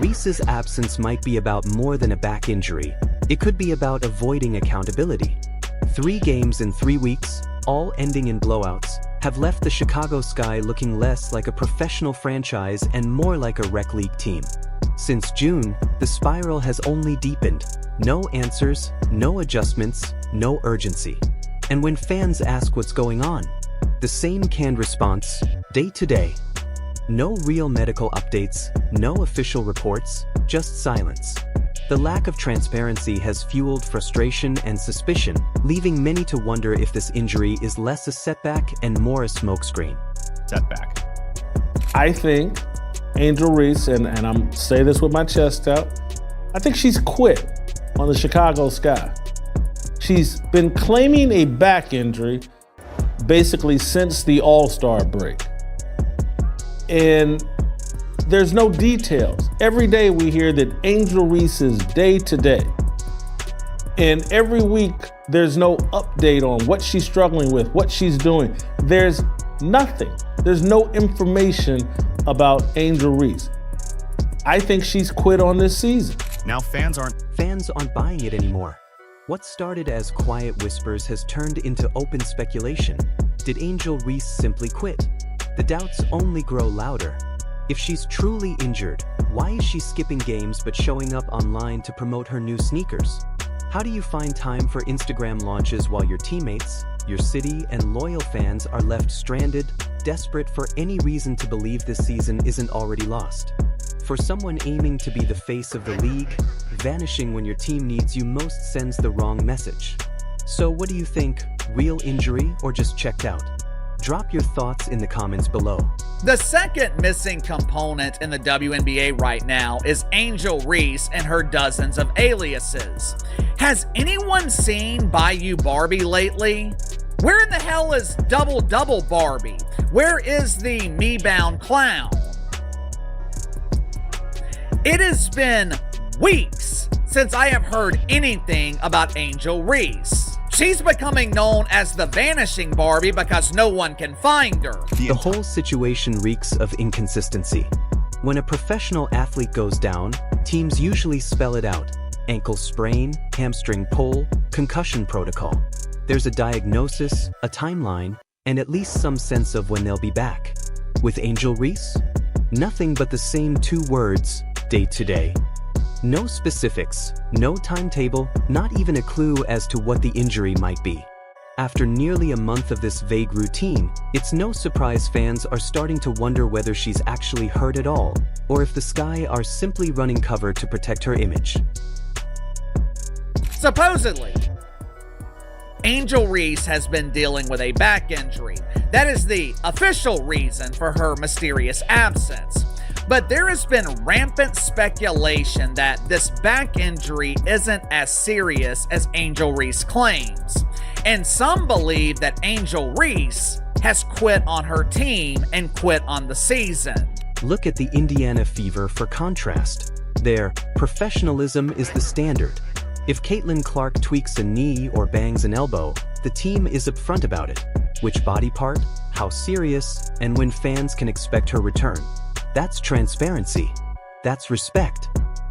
Reese's absence might be about more than a back injury. It could be about avoiding accountability. 3 games in 3 weeks, all ending in blowouts, have left the Chicago Sky looking less like a professional franchise and more like a rec league team. Since June, the spiral has only deepened. No answers, no adjustments, no urgency. And when fans ask what's going on, the same canned response, day to day. No real medical updates, no official reports, just silence. The lack of transparency has fueled frustration and suspicion, leaving many to wonder if this injury is less a setback and more a smokescreen. Setback. I think Angel Reese, and I'm say this with my chest out, I think she's quit on the Chicago Sky. She's been claiming a back injury basically since the All-Star break. And there's no details. Every day we hear that Angel Reese is day to day. And every week there's no update on what she's struggling with, what she's doing. There's nothing. There's no information about Angel Reese. I think she's quit on this season. Now fans aren't buying it anymore. What started as quiet whispers has turned into open speculation. Did Angel Reese simply quit? The doubts only grow louder. If she's truly injured, why is she skipping games but showing up online to promote her new sneakers? How do you find time for Instagram launches while your teammates, your city, and loyal fans are left stranded, desperate for any reason to believe this season isn't already lost? For someone aiming to be the face of the league, vanishing when your team needs you most sends the wrong message. So what do you think? Real injury or just checked out? Drop your thoughts in the comments below. The second missing component in the WNBA right now is Angel Reese and her dozens of aliases. Has anyone seen Bayou Barbie lately? Where in the hell is Double Double Barbie? Where is the Me-Bound Clown? It has been weeks since I have heard anything about Angel Reese. She's becoming known as the Vanishing Barbie because no one can find her. The whole situation reeks of inconsistency. When a professional athlete goes down, teams usually spell it out. Ankle sprain, hamstring pull, concussion protocol. There's a diagnosis, a timeline, and at least some sense of when they'll be back. With Angel Reese? Nothing but the same 2 words, day to day. No specifics, no timetable, not even a clue as to what the injury might be. After nearly a month of this vague routine, it's no surprise fans are starting to wonder whether she's actually hurt at all, or if the Sky are simply running cover to protect her image. Supposedly, Angel Reese has been dealing with a back injury. That is the official reason for her mysterious absence. But there has been rampant speculation that this back injury isn't as serious as Angel Reese claims. And some believe that Angel Reese has quit on her team and quit on the season. Look at the Indiana Fever for contrast. Their professionalism is the standard. If Caitlin Clark tweaks a knee or bangs an elbow, the team is upfront about it. Which body part, how serious, and when fans can expect her return. That's transparency. That's respect.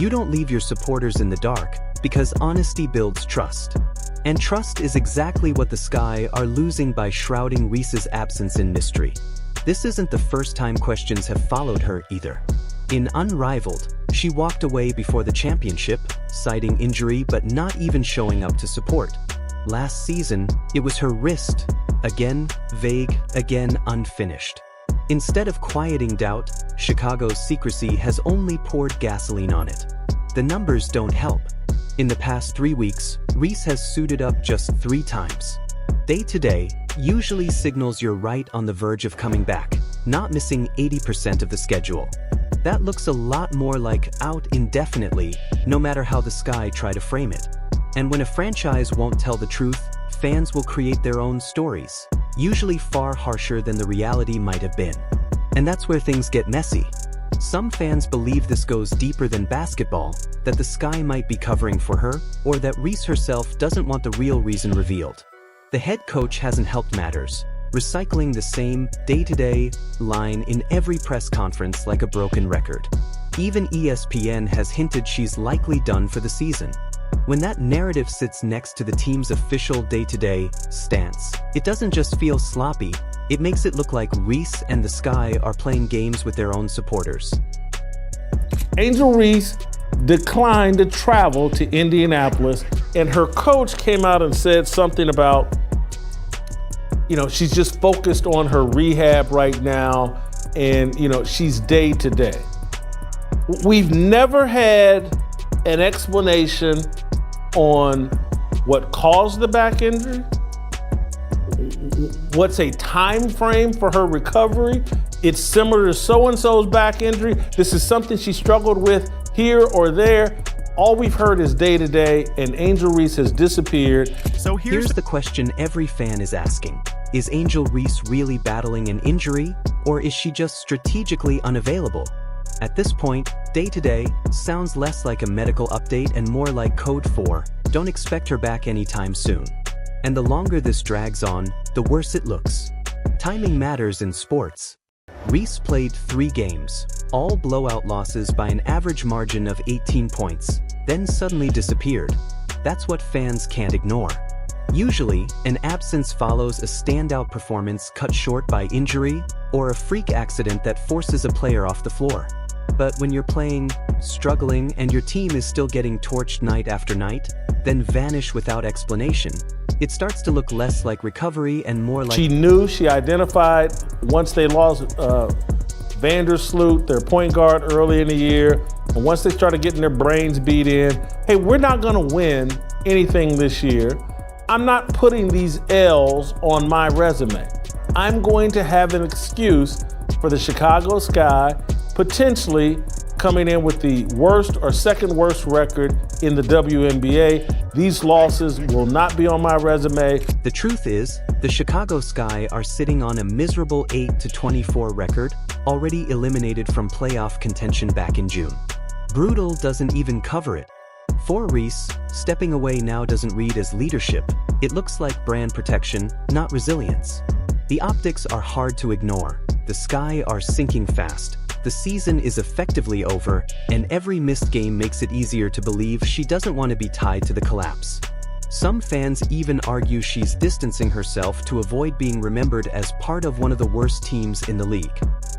You don't leave your supporters in the dark, because honesty builds trust. And trust is exactly what the Sky are losing by shrouding Reese's absence in mystery. This isn't the first time questions have followed her either. In Unrivaled, she walked away before the championship, citing injury but not even showing up to support. Last season, it was her wrist. Again, vague, again unfinished. Instead of quieting doubt, Chicago's secrecy has only poured gasoline on it. The numbers don't help. In the past 3 weeks, Reese has suited up just 3 times. Day to day usually signals you're right on the verge of coming back, not missing 80% of the schedule. That looks a lot more like out indefinitely, no matter how the Sky try to frame it. And when a franchise won't tell the truth, fans will create their own stories, usually far harsher than the reality might have been. And that's where things get messy. Some fans believe this goes deeper than basketball, that the Sky might be covering for her, or that Reese herself doesn't want the real reason revealed. The head coach hasn't helped matters, recycling the same day-to-day line in every press conference like a broken record. Even ESPN has hinted she's likely done for the season. When that narrative sits next to the team's official day-to-day stance, it doesn't just feel sloppy, it makes it look like Reese and the Sky are playing games with their own supporters. Angel Reese declined to travel to Indianapolis, and her coach came out and said something about, she's just focused on her rehab right now, and, she's day to day. We've never had an explanation on what caused the back injury, what's a time frame for her recovery. It's similar to so-and-so's back injury. This is something she struggled with here or there. All we've heard is day to day, and Angel Reese has disappeared. So here's the question every fan is asking. Is Angel Reese really battling an injury, or is she just strategically unavailable? At this point, day to day sounds less like a medical update and more like code for, don't expect her back anytime soon. And the longer this drags on, the worse it looks. Timing matters in sports. Reese played 3 games, all blowout losses by an average margin of 18 points, then suddenly disappeared. That's what fans can't ignore. Usually, an absence follows a standout performance cut short by injury or a freak accident that forces a player off the floor. But when you're playing, struggling, and your team is still getting torched night after night, then vanish without explanation, it starts to look less like recovery and more like... She identified once they lost Vandersloot, their point guard, early in the year, and once they started getting their brains beat in, hey, we're not gonna win anything this year. I'm not putting these L's on my resume. I'm going to have an excuse for the Chicago Sky potentially coming in with the worst or second worst record in the WNBA. These losses will not be on my resume. The truth is, the Chicago Sky are sitting on a miserable 8-24 record, already eliminated from playoff contention back in June. Brutal doesn't even cover it. For Reese, stepping away now doesn't read as leadership. It looks like brand protection, not resilience. The optics are hard to ignore. The Sky are sinking fast. The season is effectively over, and every missed game makes it easier to believe she doesn't want to be tied to the collapse. Some fans even argue she's distancing herself to avoid being remembered as part of one of the worst teams in the league.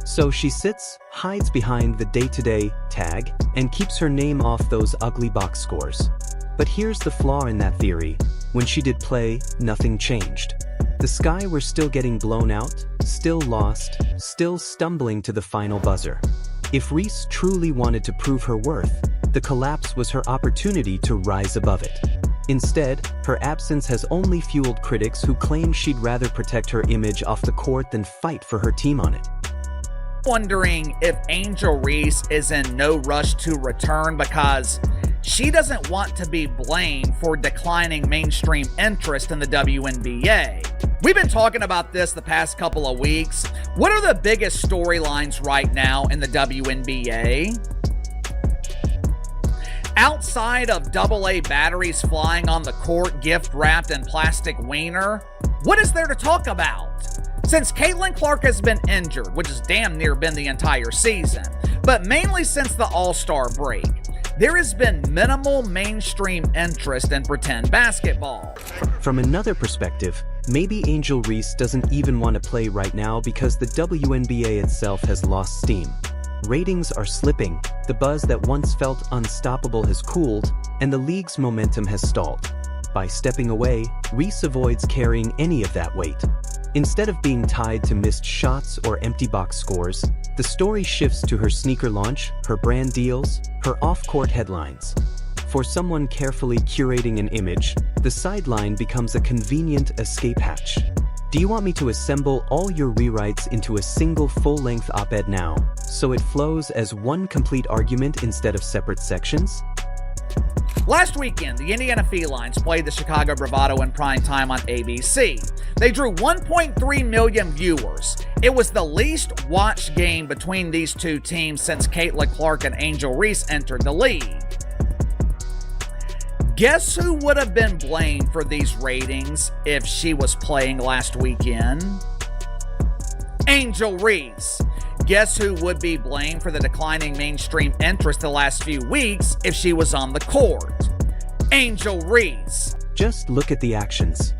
So she sits, hides behind the day-to-day tag, and keeps her name off those ugly box scores. But here's the flaw in that theory. When she did play, nothing changed. The Sky were still getting blown out, still lost, still stumbling to the final buzzer. If Reese truly wanted to prove her worth, the collapse was her opportunity to rise above it. Instead, her absence has only fueled critics who claim she'd rather protect her image off the court than fight for her team on it. Wondering if Angel Reese is in no rush to return because she doesn't want to be blamed for declining mainstream interest in the WNBA. We've been talking about this the past couple of weeks. What are the biggest storylines right now in the WNBA? Outside of AA batteries flying on the court, gift wrapped in plastic wiener, what is there to talk about? Since Caitlin Clark has been injured, which has damn near been the entire season, but mainly since the All-Star break, there has been minimal mainstream interest in pretend basketball. From another perspective, maybe Angel Reese doesn't even want to play right now because the WNBA itself has lost steam. Ratings are slipping, the buzz that once felt unstoppable has cooled, and the league's momentum has stalled. By stepping away, Reese avoids carrying any of that weight. Instead of being tied to missed shots or empty box scores, the story shifts to her sneaker launch, her brand deals, her off-court headlines. For someone carefully curating an image, the sideline becomes a convenient escape hatch. Do you want me to assemble all your rewrites into a single full-length op-ed now, so it flows as one complete argument instead of separate sections? Last weekend, the Indiana Felines played the Chicago Bravado in prime time on ABC. They drew 1.3 million viewers. It was the least watched game between these two teams since Caitlin Clark and Angel Reese entered the league. Guess who would have been blamed for these ratings if she was playing last weekend? Angel Reese. Guess who would be blamed for the declining mainstream interest the last few weeks if she was on the court? Angel Reese. Just look at the actions.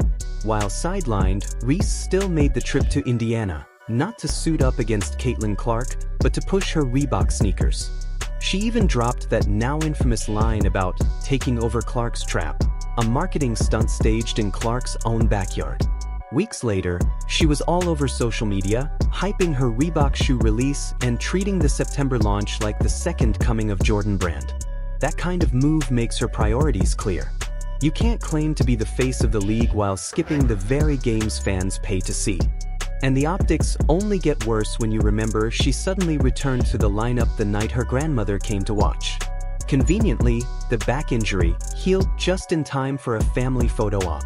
While sidelined, Reese still made the trip to Indiana, not to suit up against Caitlin Clark, but to push her Reebok sneakers. She even dropped that now infamous line about taking over Clark's trap, a marketing stunt staged in Clark's own backyard. Weeks later, she was all over social media, hyping her Reebok shoe release and treating the September launch like the second coming of Jordan Brand. That kind of move makes her priorities clear. You can't claim to be the face of the league while skipping the very games fans pay to see. And the optics only get worse when you remember she suddenly returned to the lineup the night her grandmother came to watch. Conveniently, the back injury healed just in time for a family photo op.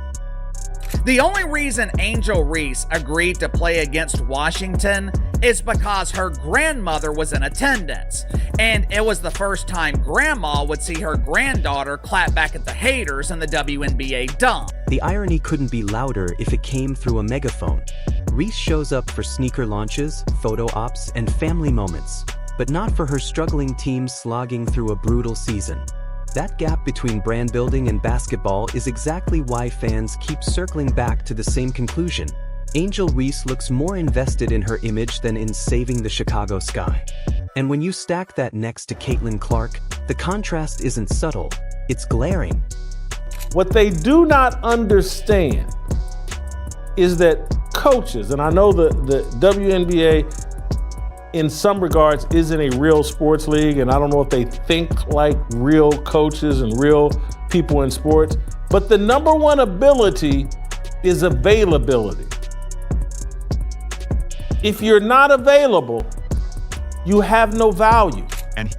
The only reason Angel Reese agreed to play against Washington is because her grandmother was in attendance, and it was the first time Grandma would see her granddaughter clap back at the haters in the WNBA dump. The irony couldn't be louder if it came through a megaphone. Reese shows up for sneaker launches, photo ops, and family moments, but not for her struggling team slogging through a brutal season. That gap between brand building and basketball is exactly why fans keep circling back to the same conclusion. Angel Reese looks more invested in her image than in saving the Chicago Sky. And when you stack that next to Caitlin Clark, the contrast isn't subtle, it's glaring. What they do not understand is that coaches, and I know the WNBA in some regards isn't a real sports league, and I don't know if they think like real coaches and real people in sports, but the number one ability is availability. If you're not available, you have no value. And